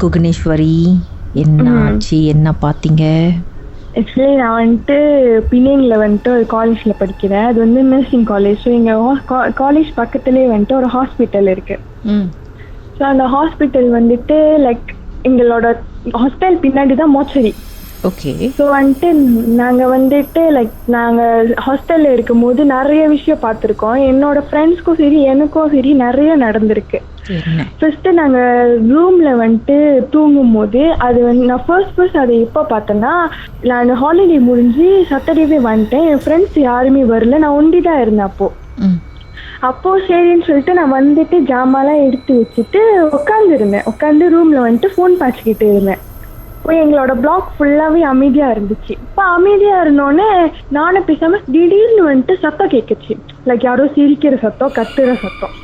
குகணேஸ்வரி, என்ன ஆச்சு, என்ன பார்த்தீங்க? ஆக்சுவலி நான் வந்துட்டு பின்னேனில் வந்துட்டு ஒரு காலேஜில் படிக்கிறேன். அது வந்து நர்சிங் காலேஜ். ஸோ எங்கள் காலேஜ் பக்கத்துலேயே வந்துட்டு ஒரு ஹாஸ்பிட்டல் இருக்குது. ஸோ அந்த ஹாஸ்பிட்டல் வந்துட்டு லைக் எங்களோட ஹாஸ்டல் பின்னாடி தான் மோச்சரி. ஓகே. ஸோ வந்துட்டு நாங்கள் வந்துட்டு லைக் நாங்கள் ஹாஸ்டலில் இருக்கும் போது நிறைய விஷயம் பார்த்துருக்கோம். என்னோட ஃப்ரெண்ட்ஸ்க்கும் சரி எனக்கும் சரி நிறைய நடந்திருக்கு. ஃபர்ஸ்ட்டு நாங்கள் ரூமில் வந்துட்டு தூங்கும் போது அது வந்து நான் ஃபர்ஸ்ட் அதை எப்போ பார்த்தேன்னா, நான் ஹாலிடே முடிஞ்சு சாட்டர்டேவே வந்துட்டேன். என் ஃப்ரெண்ட்ஸ் யாருமே வரல, நான் ஒண்டி தான் இருந்தேன் அப்போது சரின்னு சொல்லிட்டு நான் வந்துட்டு ஜாமான்லாம் எடுத்து வச்சுட்டு உட்காந்து ரூமில் வந்துட்டு ஃபோன் பார்த்துக்கிட்டு இருந்தேன். இப்போ எங்களோட பிளாக் ஃபுல்லாகவே அமைதியாக இருந்துச்சு. இப்போ அமைதியாக இருந்தோடனே நானும் பேசாமல் திடீர்னு வந்துட்டு சத்தம் கேட்குச்சு. லைக் யாரோ சிரிக்கிற சத்தம், கத்துற சத்தம்.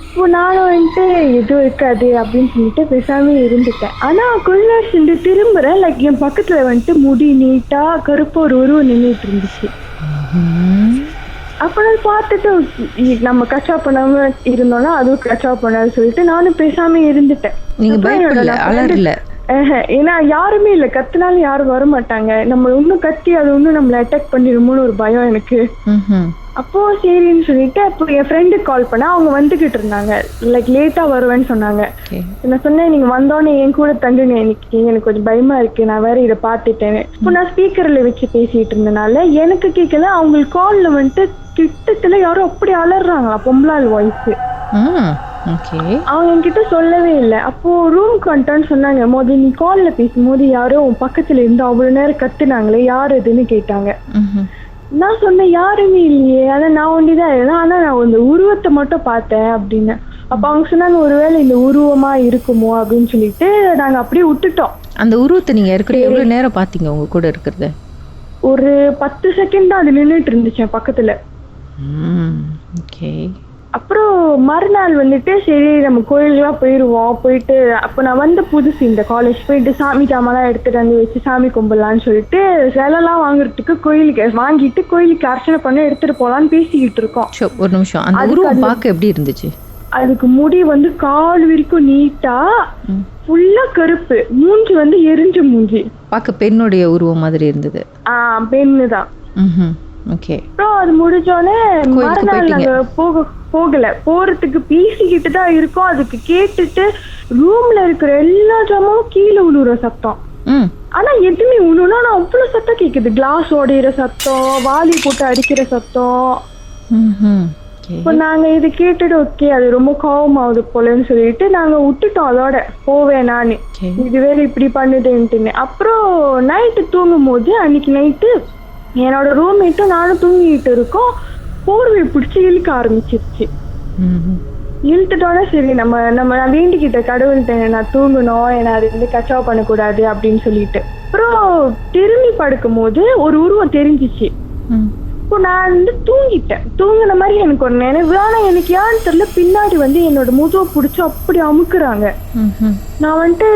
இப்போ நானும் வந்துட்டு எதுவும் இருக்காது அப்படின்னு சொல்லிட்டு பேசாமல் இருந்துட்டேன். ஆனால் கொஞ்ச நேரம் சென்று திரும்புகிறேன். லைக் என் பக்கத்தில் வந்துட்டு முடி நீட்டாக கருப்பு ஒரு உருவம் நின்றுட்டு இருந்துச்சு. அப்போ நான் பார்த்துட்டு நம்ம கச்சா பண்ணாம இருந்தோம்னா அதுவும் கச்சா பண்ணாது சொல்லிட்டு நானும் பேசாம இருந்துட்டேன். ஏன்னா யாருமே இல்லை, கத்துனாலும் யாரும் வர மாட்டாங்க. நம்ம இன்னும் கத்தி அது இன்னும் நம்மள அட்டாக் பண்ணிடுமோன்னு ஒரு பயம் எனக்கு. அப்போ சரின்னு சொல்லிட்டு அப்போ என் ஃப்ரெண்டுக்கு கால் பண்ணா அவங்க வந்துகிட்டு இருந்தாங்க. லைக் லேட்டா வருவேன்னு சொன்னாங்க. நான் சொன்னேன் நீங்க வந்தோடனே என் கூட தங்குங்க, எனக்கு கொஞ்சம் பயமா இருக்கு, நான் வேற இதை பார்த்துட்டேன். இப்போ நான் ஸ்பீக்கர்ல வச்சு பேசிட்டு இருந்தனால எனக்கு கேட்கல. அவங்களுக்கு கால்ல வந்துட்டு கிட்டத்துல யாரும் அப்படி அலறாங்களா, பொம்பளால் வாய்ஸ். அவங்க என்கிட்ட சொல்லவே இல்லை. அப்போ ரூம்க்கு வந்துட்டான்னு சொன்னாங்க. மோதி நீ கால்ல பேசும்போது யாரோ உன் பக்கத்துல இருந்து அவ்வளவு நேரம் கத்துனாங்களே, யாரு இதுன்னு கேட்டாங்க. நான் சொன்னேன் யாருமே இல்லையே, ஆனா நான் ஒண்டிதான் இருந்தேன், ஆனா நான் இந்த உருவத்தை மட்டும் பார்த்தேன் அப்படின்னு. அப்ப அவங்க சொன்னாங்க ஒருவேளை இந்த உருவமா இருக்குமோ அப்படின்னு சொல்லிட்டு நாங்க அப்படியே விட்டுட்டோம். அந்த உருவத்தை நீங்க எவ்வளவு நேரம் பாத்தீங்க உங்க கூட இருக்கிறத? ஒரு 10 செகண்ட் தான் அது நின்றுட்டு இருந்துச்சு பக்கத்துல. அப்புறம் மறுநாள் வந்துட்டு சரி நம்ம கோயிலுக்குலாம் போயிடுவோம். போயிட்டு அப்போ நான் வந்து புதுசு இந்த காலேஜ், போயிட்டு சாமி ஜாமான்லாம் எடுத்துட்டு வந்து வச்சு சாமி கும்பிடலான்னு சொல்லிட்டு சிலைலாம் வாங்குறதுக்கு கோயிலுக்கு வாங்கிட்டு கோயிலுக்கு அர்ச்சனை பண்ண எடுத்துட்டு போலான்னு பேசிக்கிட்டு இருக்கோம். ஒரு நிமிஷம், அந்த உருவம் பார்க்க எப்படி இருந்துச்சு? அதுக்கு முடி வந்து கால் வரைக்கும் நீட்டா ஃபுல்லா கருப்பு, மூஞ்சி வந்து எரிஞ்ச மூஞ்சி, பார்க்க பெண்ணுடைய உருவம் மாதிரி இருந்தது. பெண்ணு தான். அப்புறம் அது முடிஞ்சோடனே மறுநாள் நாங்க போறதுக்கு பேசிக்கிட்டு தான் இருக்கோம். அதுக்கு கேட்டுட்டு ரூம்ல இருக்கிற எல்லா ஜாமும் கீழே உழுவுற சத்தம். ஆனா எதுவுமே உழுவுனா அவ்வளவு சத்தம் கேக்குது. கிளாஸ் உடையிற சத்தம், வாலி போட்டு அடிக்கிற சத்தம். இப்போ நாங்க இது கேட்டுட்டு ஓகே அது ரொம்ப கோவம் ஆகுது போலன்னு சொல்லிட்டு நாங்க விட்டுட்டோம். அதோட போவேன் நானு, இது வேற இப்படி பண்ணுதுன்ட்டுன்னு. அப்புறம் நைட்டு தூங்கும் போது அன்னைக்கு நைட்டு என்னோட ரூம்மேட்டும் நானும் தூங்கிட்டு இருக்கோம். போர்வை பிடிச்சி இழுக்க ஆரம்பிச்சிருச்சு. இழுத்துட்டோட சரி நம்ம நான் வேண்டிக்கிட்ட கடவுள்கிட்ட நான் தூங்கணும், ஏன்னா அது வந்து கச்சாவ் பண்ணக்கூடாது அப்படின்னு சொல்லிட்டு. அப்புறம் திரும்பி படுக்கும் போது ஒரு உருவம் தெரிஞ்சிச்சு. இப்போ நான் வந்து தூங்கின மாதிரி எனக்கு ஒரு நினைவு. ஆனா எனக்கு யாருன்னு தெரியல, பின்னாடி வந்து என்னோட முதுவை பிடிச்சி அப்படி அமுக்குறாங்க. நான் வந்துட்டு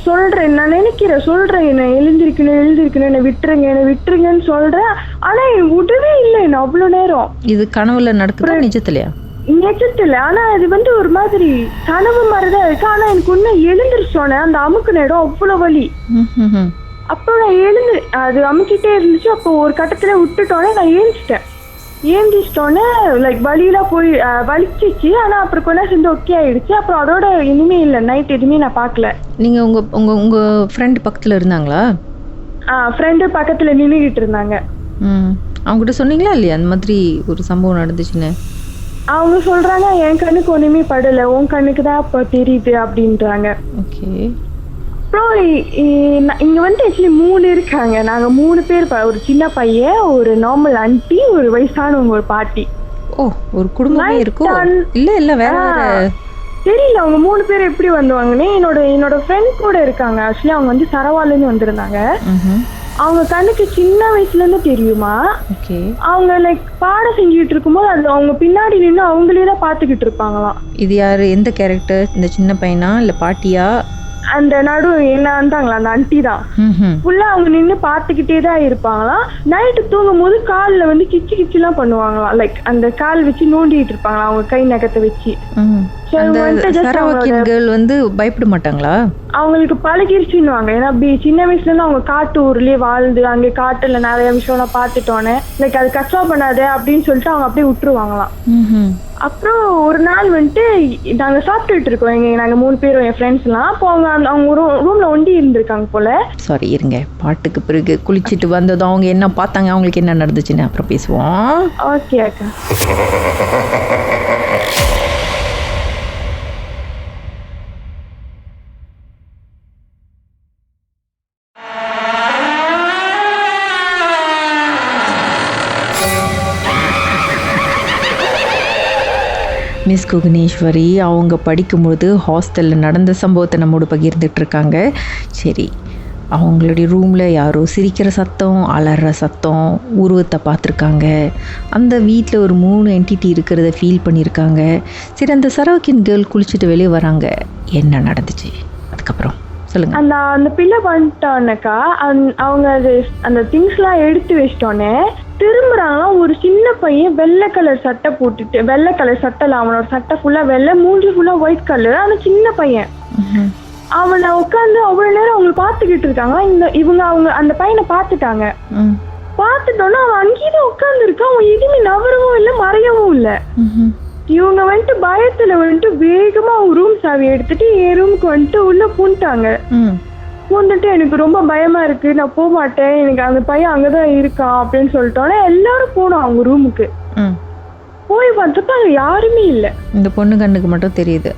சொல்றேன், நான் சொல்றேன் என்ன எழுந்திருக்கணும் என்ன விட்டுருங்கன்னு சொல்றேன். ஆனா விடவே இல்லை என்ன அவ்வளவு நேரம். இது கனவுல நடக்குதா நிஜத்துலயா? நிஜத்துல. ஆனா இது வந்து ஒரு மாதிரி கனவு மாதிரிதான் இருக்கு. ஆனா எனக்கு ஒன்னும் எழுந்திருச்சோன்னே அந்த அமுக்குன இடம் அவ்வளவு வலி. அப்புறம் நான் எழுந்து அது அமுக்கிட்டே இருந்துச்சு. அப்போ ஒரு கட்டத்துல விட்டுட்டோன்னே நான் ஏந்திச்சிட்டோன்னே லைக் வலியெல்லாம் போய் வலிச்சிச்சு. ஆனா அப்புறம் கொஞ்ச சேர்ந்து ஓகே ஆயிடுச்சு. அப்புறம் அதோட இனிமே இல்லை, நைட் எதுவுமே நான் பார்க்கல. நீங்க உங்க ஃப்ரெண்ட் பக்கத்துல இருந்தாங்களா? ஃப்ரெண்டு பக்கத்துல நின்றுகிட்டு இருந்தாங்க. அவங்ககிட்ட சொன்னீங்களா இல்லையா அந்த மாதிரி ஒரு சம்பவம் நடந்துச்சுன்னு? அவங்க சொல்றாங்க என் கண்ணுக்கு ஒண்ணுமே படல, உன் கண்ணுக்கு தான் அப்ப தெரியுது அப்படின்றாங்க. ஓகே. அப்புறம் இங்க வந்து ஆக்சுவலி 3 இருக்காங்க. நாங்க 3 பேர், ஒரு சின்ன பையன், ஒரு நார்மல் ஆண்டி, ஒரு வயசானவங்க, ஒரு பாட்டி. ஒரு குடும்பமே இருக்கும். இல்ல வேற தெரியல அவங்க 3 பேர் எப்படி வந்துவாங்கன்னு. என்னோட ஃப்ரெண்ட் கூட இருக்காங்க. ஆக்சுவலி அவங்க வந்து சரவால இருந்து வந்திருந்தாங்க. அவங்க கண்ணுக்கு சின்ன வயசுல இருந்து தெரியுமா. அவங்க லைக் பாடம் செஞ்சுட்டு இருக்கும்போது அது அவங்க பின்னாடி நின்று அவங்களே தான் பாத்துக்கிட்டு இருப்பாங்களாம். இது யாரு, எந்த கேரக்டர்? இந்த சின்ன பையனா இல்ல பாட்டியா? அந்த நடு என்ன வந்தாங்களா அந்த ஆண்டி தான். ஃபுல்லா அவங்க நின்று பாத்துக்கிட்டே தான் இருப்பாங்களாம். நைட்டு தூங்கும் போது காலில் வந்து கிச்சு எல்லாம் பண்ணுவாங்களாம். லைக் அந்த கால் வச்சு நோண்டிட்டு இருப்பாங்களா அவங்க கை நகத்தை வச்சு. அந்த சரவாக்கியன் கேர்ள் வந்து பயப்பட மாட்டாங்களா? அவங்களுக்கு பழகிருச்சுன்னுவாங்க. ஏன்னா சின்ன வயசுல இருந்து அவங்க காட்டு ஊர்லயே வாழ்ந்து அங்கே காட்டுல நிறைய விஷயம்லாம் பார்த்துட்டோன்னே லைக் அது கஷ்டா பண்ணாத அப்படின்னு சொல்லிட்டு அவங்க அப்படியே விட்டுருவாங்களாம். அப்புறம் ஒரு நாள் வந்துட்டு நாங்க சாப்பிட்டுட்டு இருக்கோம், நாங்க 3 பேரும் என் ஃப்ரெண்ட்ஸ் எல்லாம். அப்போ அவங்க ரூம்ல ஒண்டி இருந்திருக்காங்க போல. சாரி இருங்க, பாட்டுக்கு பிறகு குளிச்சுட்டு வந்ததும் அவங்க என்ன பார்த்தாங்க, அவங்களுக்கு என்ன நடந்துச்சுன்னு அப்புறம் பேசுவோம். ஓகே அக்கா. மிஸ் குகனேஸ்வரி அவங்க படிக்கும்போது ஹாஸ்டலில் நடந்த சம்பவத்தை நம்மோடு பகிர்ந்துட்டுருக்காங்க. சரி, அவங்களுடைய ரூமில் யாரோ சிரிக்கிற சத்தம், அலற சத்தம், உருவத்தை பார்த்துருக்காங்க. அந்த வீட்டில் ஒரு 3 என்டிட்டி இருக்கிறத ஃபீல் பண்ணியிருக்காங்க. சரி, அந்த சரவாக்கியன் கேர்ள் குளிச்சுட்டு வெளியே வராங்க. என்ன நடந்துச்சு அதுக்கப்புறம் சொல்லுங்க. அந்த பிள்ளை வந்துட்டானக்கா, அவங்க அந்த திங்ஸ்லாம் எடுத்து வச்சிட்டோன்னே திரும்புறாங்க. ஒரு சின்ன பையன் வெள்ளை கலர் சட்டை போட்டுட்டு, வெள்ளை கலர் சட்டைல அவனோட சட்டை ஃபுல்லா வெள்ளை, மூஞ்சி ஃபுல்லா ஒயிட் கலர். அந்த சின்ன பையன் அவனை உட்காந்து அவ்வளவு நேரம் அவங்க பாத்துக்கிட்டு இருக்காங்க. அவங்க அந்த பையனை பாத்துட்டாங்க. பாத்துட்டோன்னா அவன் அங்கேயே உட்கார்ந்து இருக்கான். அவன் எதுவுமே நவரவும் இல்லை, மறையவும் இல்லை. இவங்க வந்துட்டு பயத்துல வந்துட்டு வேகமா அவங்க ரூம் சாவி எடுத்துட்டு என் ரூமுக்கு வந்துட்டு உள்ள பூண்டாங்க. பூந்துட்டு எனக்கு ரொம்ப பயமா இருக்கு, நான் போக மாட்டேன், எனக்கு அந்த பையன் அங்கதான் இருக்கான் அப்படின்னு சொல்லிட்டோன்னே எல்லாரும் போனோம் அவங்க ரூமுக்கு. போய் பார்த்தப்ப அங்க யாருமே இல்லை. இந்த பொண்ணு கண்ணுக்கு மட்டும் தெரியுது.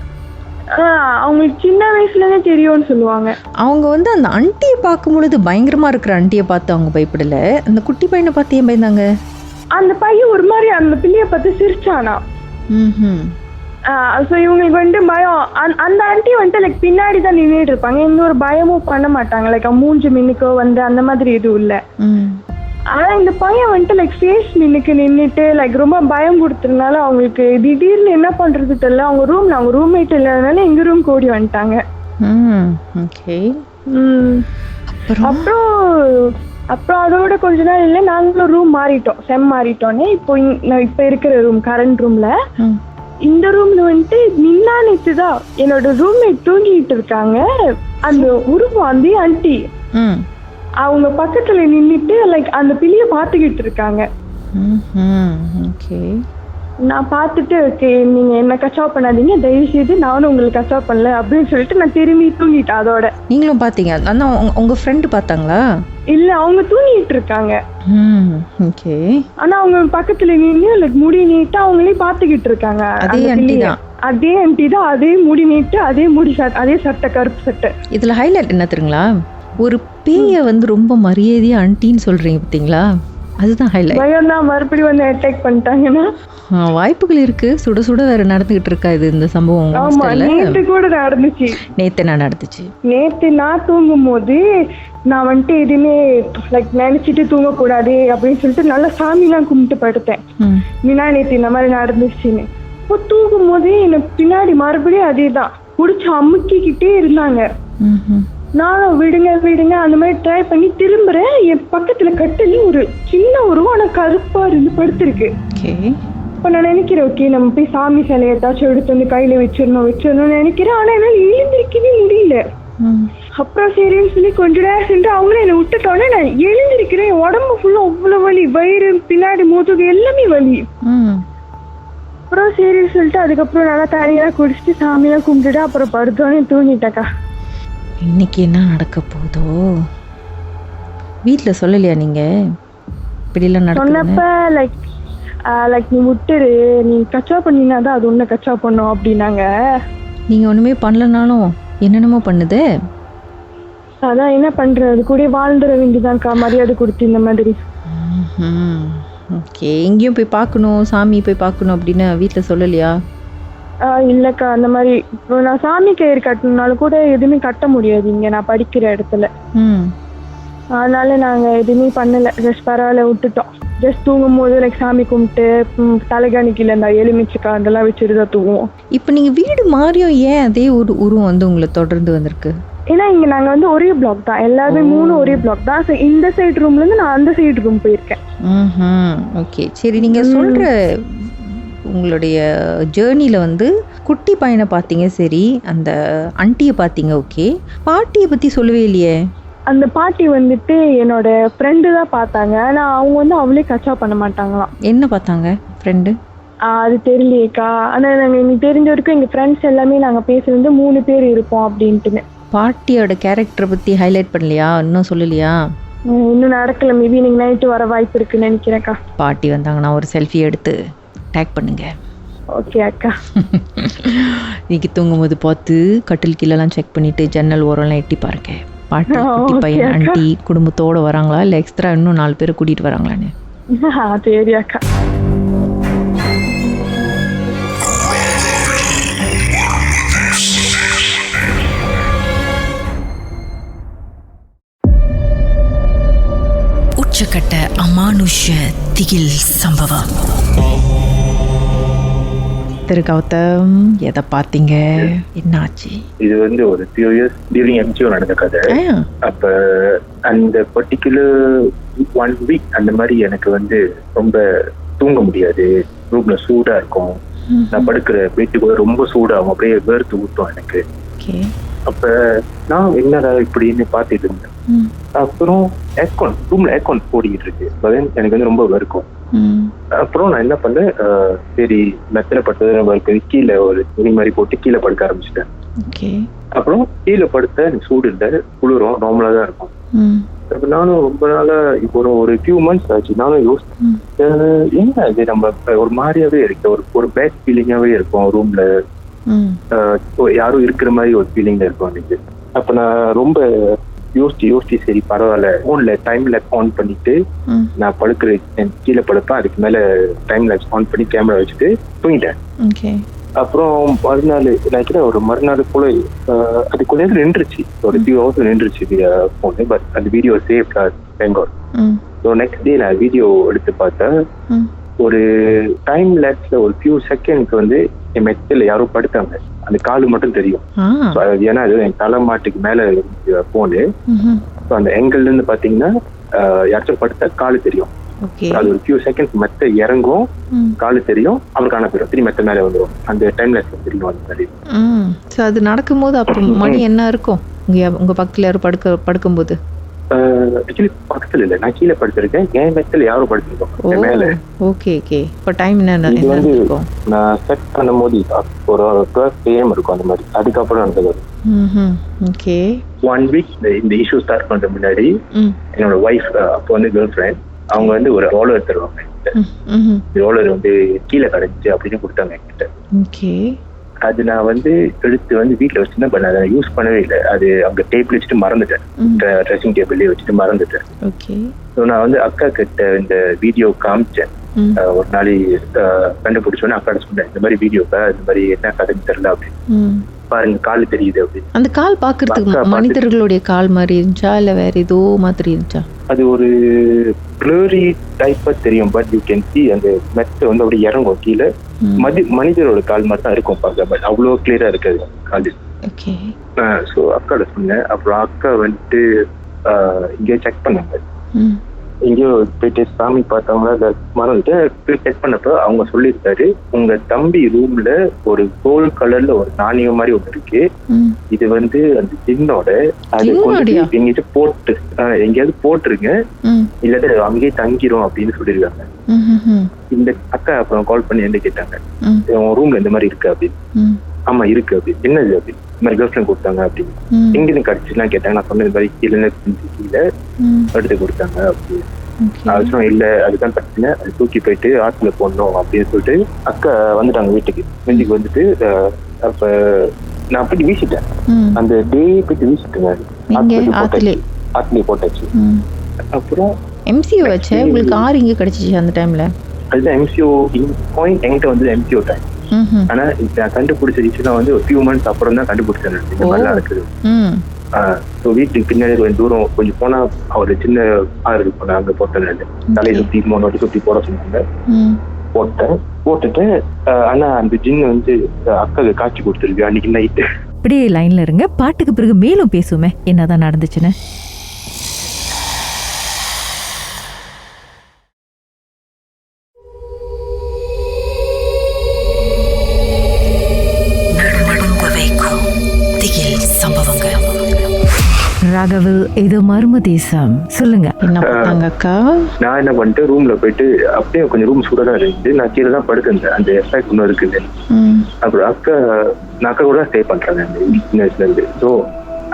அவங்களுக்கு சின்ன வயசுலயே தெரியும்னு சொல்லுவாங்க. அவங்க வந்து அந்த ஆண்டியை பார்க்கும் பொழுது பயங்கரமா இருக்கிற ஆண்டியை பார்த்து அவங்க பயப்படல, அந்த குட்டி பையனை பார்த்து ஏன் பயந்தாங்க? அந்த பையன் ஒரு மாதிரி அந்த பிள்ளைய பார்த்து சிரிச்சானா. இவங்களுக்கு வந்துட்டு பயம். அந்த ஆண்டி வந்துட்டு லைக் பின்னாடி தான் நின்றுட்டு இருப்பாங்க, எந்த ஒரு பயமும் பண்ண மாட்டாங்க. லைக் மூஞ்சி மின்னுக்கோ வந்து அந்த மாதிரி எதுவும் இல்லை. ஆனா இந்த பையன் வந்துட்டு லைக் ஃபேஸ் மின்னுக்கு நின்றுட்டு லைக் ரொம்ப பயம் கொடுத்ததுனால அவங்களுக்கு திடீர்னு என்ன பண்றது தெரியல. அவங்க ரூம்மேட் இல்லாதனால எங்க ரூம் ஓடி வந்துட்டாங்க. அப்புறம் அதோட கொஞ்ச நாள் இல்லை, நாங்களும் ரூம் மாறிட்டோம். மாறிட்டோன்னே இப்போ இருக்கிற ரூம் கரண்ட் ரூம்ல, இந்த ரூம்ல வந்துட்டு நேத்து தான் என்னோட ரூம்மேட் தூங்கிட்டு இருக்காங்க. அந்த உருவம் அந்த ஆண்டி அவங்க பக்கத்துல நின்னுட்டு லைக் அந்த பிள்ளைய பாத்துக்கிட்டு இருக்காங்க. நான் பார்த்துட்டு ஓகே நீங்க என்ன கச்சாப் பண்ணாதீங்க, தயவு செய்து நானும் உங்களுக்கு கச்சாப் பண்ணல அப்படின்னு சொல்லிட்டு நான் திரும்பி தூங்கிட்டேன். அதோட நீங்களும் பாத்தீங்க? ஆனா உங்க ஃப்ரெண்டு பார்த்தாங்களா? இல்ல, அவங்க தூங்கிட்டு இருக்காங்க. ஆனா அவங்க பக்கத்துல நின்று லைக் முடி நீட்டு அவங்களே பாத்துக்கிட்டு இருக்காங்க. அதே ஆண்டி தான், அதே முடி நீட்டு, அதே முடி, அதே சட்டை, கருப்பு சட்டை. இதுல ஹைலைட் என்ன தெரியுங்களா? ஒரு பேய வந்து ரொம்ப மரியாதையா ஆண்டின்னு சொல்றீங்க பாத்தீங்களா, அதுதான் ஹைலைட். பயம் தான் மறுபடியும் வந்து அட்டாக் பண்ணிட்டாங்கன்னா வாய்ப்புகள் இருக்கு. சுட சுட வேற நடந்துகிட்டு இருக்கா இது இந்த சம்பவம்? நேத்து கூட நடந்துச்சு. நேத்து என்ன நடந்துச்சு? நேத்து நான் தூங்கும் போது நான் வந்துட்டு எதுவுமே லைக் நினைச்சிட்டு தூங்க கூடாது அப்படின்னு சொல்லிட்டு நல்லா சாமி எல்லாம் கும்பிட்டு படுத்தேன். மீனா நேத்து இந்த மாதிரி நடந்துச்சுன்னு. இப்போ தூங்கும் போது எனக்கு பின்னாடி மறுபடியும் அதேதான் புடிச்சு அமுக்கிக்கிட்டே இருந்தாங்க. நானும் விடுங்க அந்த மாதிரி ட்ரை பண்ணி திரும்புறேன். என் பக்கத்துல கட்டில ஒரு சின்ன உருவம் ஆனா கருப்பா இருந்து படுத்திருக்கு. இப்ப நான் நினைக்கிறேன் ஓகே நம்ம போய் சாமி சிலை ஏதாச்சும் எடுத்து வந்து கையில வச்சிடணும்னு நினைக்கிறேன். ஆனா என்னால எழுந்திருக்கவே முடியல. அப்புறம் சரின்னு சொல்லி கொஞ்ச நேரம் சென்று அவங்களும் என்னை விட்டுட்டோன்னே நான் எழுந்திருக்கிறேன். உடம்பு ஃபுல்லா அவ்வளவு வலி, வயிறு, பின்னாடி முதுகு எல்லாமே வலி. அப்புறம் சரின்னு சொல்லிட்டு அதுக்கப்புறம் நல்லா தண்ணியெல்லாம் குடிச்சிட்டு சாமியெல்லாம் கும்பிட்டுட்டு அப்புறம் படுத்தோன்னே தூங்கிட்டேக்கா. இன்னைக்கு என்ன நடக்க போதோ வீட்டுல சொல்லலையா நீங்க? இப்படிலாம் சொன்னப்ப லைக் நீ விட்டுரு, நீ கச்சா பண்ணினா தான் அது ஒண்ணு கச்சா பண்ணும் அப்படின்னாங்க. நீங்க ஒண்ணுமே பண்ணலனாலும் என்னென்னமோ பண்ணுது. அதான் என்ன பண்றது, கூட வாழ்ந்துட வேண்டியதான்க்கா, மரியாதை கொடுத்து இந்த மாதிரி. ஓகே, எங்கேயும் போய் பார்க்கணும், சாமி போய் பார்க்கணும் அப்படின்னு வீட்டுல சொல்லலையா? இல்லக்கா, அந்த மாதிரி இப்போ நான் சாமி கயிறு கட்டணும்னாலும் கூட எதுவுமே கட்ட முடியாது இங்க நான் படிக்கிற இடத்துல. அதனால நாங்க எதுவுமே பண்ணல, ஜஸ்ட் பரவாயில்ல விட்டுட்டோம். ஜஸ்ட் தூங்கும் போது லைக் சாமி கும்பிட்டு தலைகாணிக்கல இந்த எலுமிச்சக்கா அதெல்லாம் வச்சுட்டு தூங்குவோம். இப்போ நீங்க வீடு மாறியும் ஏன் அதே ஒரு உருவம் வந்து உங்களை தொடர்ந்து வந்திருக்கு? ஏன்னா இங்க நாங்க வந்து ஒரே பிளாக் தான், எல்லாருமே 3 ஒரே பிளாக் தான். இந்த சைடு ரூம்ல இருந்து நான் அந்த சைடு ரூம் போயிருக்கேன். ஓகே, சரி. நீங்க சொல்ற உங்களுடைய ஜேர்னியில் வந்து குட்டி பையனை பார்த்தீங்க, சரி, அந்த ஆண்டியை பார்த்தீங்க, ஓகே. பாட்டியை பற்றி சொல்லவே இல்லையே. அந்த பாட்டி வந்துட்டு என்னோட ஃப்ரெண்டு தான் பார்த்தாங்க. ஆனால் அவங்க வந்து அவளே கச்சா பண்ண மாட்டாங்களாம். என்ன பார்த்தாங்க ஃப்ரெண்டு? அது தெரியலையேக்கா. ஆனால் நாங்கள் எனக்கு தெரிஞ்ச வரைக்கும் எங்கள் ஃப்ரெண்ட்ஸ் எல்லாமே நாங்கள் பேசுறது 3 பேர் இருப்போம் அப்படின்ட்டுன்னு. பாட்டியோட கேரக்டரை பற்றி ஹைலைட் பண்ணலையா? இன்னும் சொல்லலையா? இன்னும் நடக்கல. மேபி இன்னைக்கு நைட்டு வர வாய்ப்பு இருக்குன்னு நினைக்கிறேன்க்கா. பாட்டி வந்தாங்கன்னா ஒரு செல்ஃபி எடுத்து டேக் பண்ணுங்க. ஓகே அக்கா. இன்னைக்கு தூங்கும்போது பார்த்து கட்டில் கீழெல்லாம் செக் பண்ணிட்டு ஜன்னல் ஓரம்லாம் எட்டி பாருங்க. பாட்டி, குட்டி பையன், ஆண்டி குடும்பத்தோட வராங்களா இல்லை எக்ஸ்ட்ரா இன்னும் 4 பேரை கூட்டிட்டு வராங்களான்னு. சரி அக்கா. உச்சக்கட்ட அமானுஷ திகில் சம்பவம். திரு கௌதம், எதை பார்த்தீங்க? என்னாச்சு? இது வந்து ஒரு few years during MCO நடந்த கதை. அப்ப அந்த பர்டிகுலர் 1 week அந்த மாதிரி எனக்கு வந்து ரொம்ப தூங்க முடியாது. ரூம்ல சூடா இருக்கும். நான் படுக்கிற பெட்டு கூட ரொம்ப சூடாகும், அப்படியே வேர்த்து ஊட்டும் எனக்கு. அப்ப நான் என்னடா இப்படின்னு பார்த்துட்டு இருந்தேன். அப்புறம் ரூம்ல ஏர்கான் ஓடிக்கிட்டு இருக்கு. எனக்கு வந்து ரொம்ப வெறுக்கும். அப்புறம் நான் என்ன பண்ணேன், சரி மெத்தல படுத்தது கீழே ஒரு துணி மாதிரி போட்டு கீழே படுக்க ஆரம்பிச்சிட்டேன். அப்புறம் கீழே படுத்த எனக்கு சூடு இல்லை, குளிரும், நார்மலா தான் இருக்கும். அப்ப நானும் ரொம்ப நாளா இப்போ ஒரு few months ஆச்சு. நானும் யோசிச்சேன், என்ன இது நம்ம ஒரு மாதிரியாவே இருக்கு, ஒரு பேட் ஃபீலிங்காவே இருக்கும் ரூம்ல. யாரும் இருக்கிற மாதிரி ஒரு ஃபீலிங்ல இருக்கும் எனக்கு. அப்ப நான் ரொம்ப யோசிச்சு சரி பரவாயில்ல, போன்ல டைம் லேப்ஸ் ஆன் பண்ணிட்டு நான் படுக்கிற கீழே படுப்பேன். அதுக்கு மேல டைம் லேப்ஸ் ஆன் பண்ணி கேமரா வச்சுட்டு தூங்கிட்டேன். அப்புறம் மறுநாள் போல அதுக்குள்ளே நின்றுச்சு, ஒரு few hours நின்றுச்சு போன். பட் அந்த video save thank God. So next day நான் வீடியோ எடுத்து பார்த்தேன். ஒரு டைம் லேப்ஸ்ல ஒரு few seconds வந்து என் மெத்தில யாரும் படுத்தாங்க, அந்த காலு மட்டும் தெரியும். ஏன்னா அது என் தலை மாட்டுக்கு மேல போனு. அந்த எங்கல்ல இருந்து பாத்தீங்கன்னா யாராச்சும் படுத்தா காலு தெரியும். அது ஒரு few seconds மெத்த இறங்கும், காலு தெரியும், அப்புறம் காண போயிடும், திரும்பி மெத்த மேல வந்துடும். அந்த டைம்ல தெரியும் அந்த மாதிரி. அது நடக்கும்போது அப்ப மணி என்ன இருக்கும் உங்க பக்கத்துல யாரும் படுக்கும்போது? ஆக்சுவலி பக்கத்துல இல்ல, நான் கீழே படுத்திருக்கேன், என் மெத்தல யாரும் படுத்திருக்கோம் மேல. ஓகே. இப்போ டைம் என்ன வந்து நான் செட் பண்ணும் போது ஒரு 12 AM இருக்கும் அந்த மாதிரி. அதுக்கப்புறம் நடந்தது. ஓகே. 1 week இந்த இஷ்யூ ஸ்டார்ட் பண்ற முன்னாடி என்னோட ஒய்ஃப், அப்போ வந்து கேர்ள் ஃப்ரெண்ட், அவங்க வந்து ஒரு ரோலர் தருவாங்க. ரோலர் வந்து கீழே கிடைச்சு அப்படின்னு கொடுத்தாங்க என்கிட்ட. அது நான் வந்து எடுத்து வந்து வீட்டுல வச்சுதான், பட் அதை யூஸ் பண்ணவே இல்லை. அது அவங்க டேபிள் வச்சுட்டு மறந்துட்டேன், ட்ரெஸ்ஸிங் டேபிள்லயே வச்சுட்டு மறந்துட்டேன். நான் வந்து அக்கா கிட்ட இந்த வீடியோ காமிச்சேன். ஒரு நாளைக்கு கண்டுபிடிச்சோன்னே அக்கா சொன்னேன், இந்த மாதிரி வீடியோக்கா, இந்த மாதிரி என்ன கதைன்னு தெரியல அப்படின்னு, பாருங்க கால் தெரியுது அப்படின்னு. அந்த கால் பாக்குறதுக்கு மனிதர்களுடைய கால் மாதிரி இருந்துச்சா இல்ல வேற ஏதோ மாதிரி இருந்துச்சா? அது ஒரு blurry டைப்பா தெரியும், பட் யூ கேன் see அந்த மெத்த வந்து அப்படியே இறங்கும் கீழே. மனிதரோட கால் மாதிரி தான் இருக்கும் பார்க்க, பட் அவ்வளோ கிளியரா இருக்காது கால். ஸோ அக்காட சொன்னேன். அப்புறம் அக்கா வந்துட்டு இங்கே செக் பண்ணாங்க. எங்கேயோ போயிட்டு சாமி பார்த்தவங்களா அதை மறந்துட்டு போய் செக் பண்ணப்ப அவங்க சொல்லியிருக்காரு, உங்க தம்பி ரூம்ல ஒரு கோல்ட் கலர்ல ஒரு நாணயம் மாதிரி ஒண்ணு இருக்கு. இது வந்து அந்த ஜின்னோட, அது எங்கேயாச்சும் எங்கேயாவது போட்டுருங்க, இல்லாட்டி அங்கேயே தங்கிரும் அப்படின்னு சொல்லியிருக்காங்க. இந்த அக்கா அப்புறம் கால் பண்ணி என்ன கேட்டாங்க, உன் ரூம்ல இந்த மாதிரி இருக்கு அப்படின்னு. ஆமா இருக்கு அப்படின்னு. என்னது அப்படின்னு, இந்த மாதிரி கேர்ள் ஃப்ரெண்ட் கொடுத்தாங்க அப்படின்னு. எங்கேருந்து கிடைச்சுலாம் கேட்டாங்க. நான் சொன்ன இந்த மாதிரி கீழே எடுத்து கொடுத்தாங்க அப்படின்னு. அவசரம் இல்லை, அதுதான் பிரச்சனை, அது தூக்கி போயிட்டு ஆத்துல போடணும் அப்படின்னு சொல்லிட்டு அக்கா வந்துட்டாங்க வீட்டுக்கு வந்துட்டு. அப்ப நான் போயிட்டு வீசிட்டேன், அந்த டே போயிட்டு வீசிட்டேங்க, ஆத்துலயே போட்டாச்சு. அப்புறம் எம்சிஓ வச்சு உங்களுக்கு கார் இங்க கிடைச்சிச்சு அந்த டைம்ல? அதுதான் எம்சிஓ பாயிண்ட் என்கிட்ட வந்து எம்சிஓ டைம். ஆனா நான் கண்டுபிடிச்ச விஷயம் வந்து ஒரு few months அப்புறம் தான் கண்டுபிடிச்சேன். இந்த மாதிரிலாம் இருக்குது. வீட்டுக்கு பின்னாடி கொஞ்சம் தூரம் கொஞ்சம் போனா ஒரு சின்ன ஆறு இருக்கும், அங்க போட்டேன். தலையை சுத்தி 3 வாட்டி சுத்தி போட சொன்னாங்க. போட்டுட்டு ஆனா அந்த ஜின் வந்து அக்காவுக்கு காட்சி கொடுத்துருக்கு அன்னைக்கு நைட்டு. அப்படியே லைன்ல இருங்க, பாட்டுக்கு பிறகு மேலும் பேசுவோமே என்னதான் நடந்துச்சுன்னு. ராகவ், இது மர்ம தேசம். சொல்லுங்க, என்ன பண்ணாங்க அக்கா? நான் என்ன பண்ணிட்டு ரூம்ல போயிட்டு அப்படியே கொஞ்சம் ரூம் சூடா தான் இருந்துச்சு. நான் கீழே தான் படுத்திருந்தேன். அந்த எஃபெக்ட் ஒன்றும் இருக்குது. அப்புறம் நான் அக்கா கூட ஸ்டே பண்றாங்க அந்த வீக்னஸ்ல இருந்து. ஸோ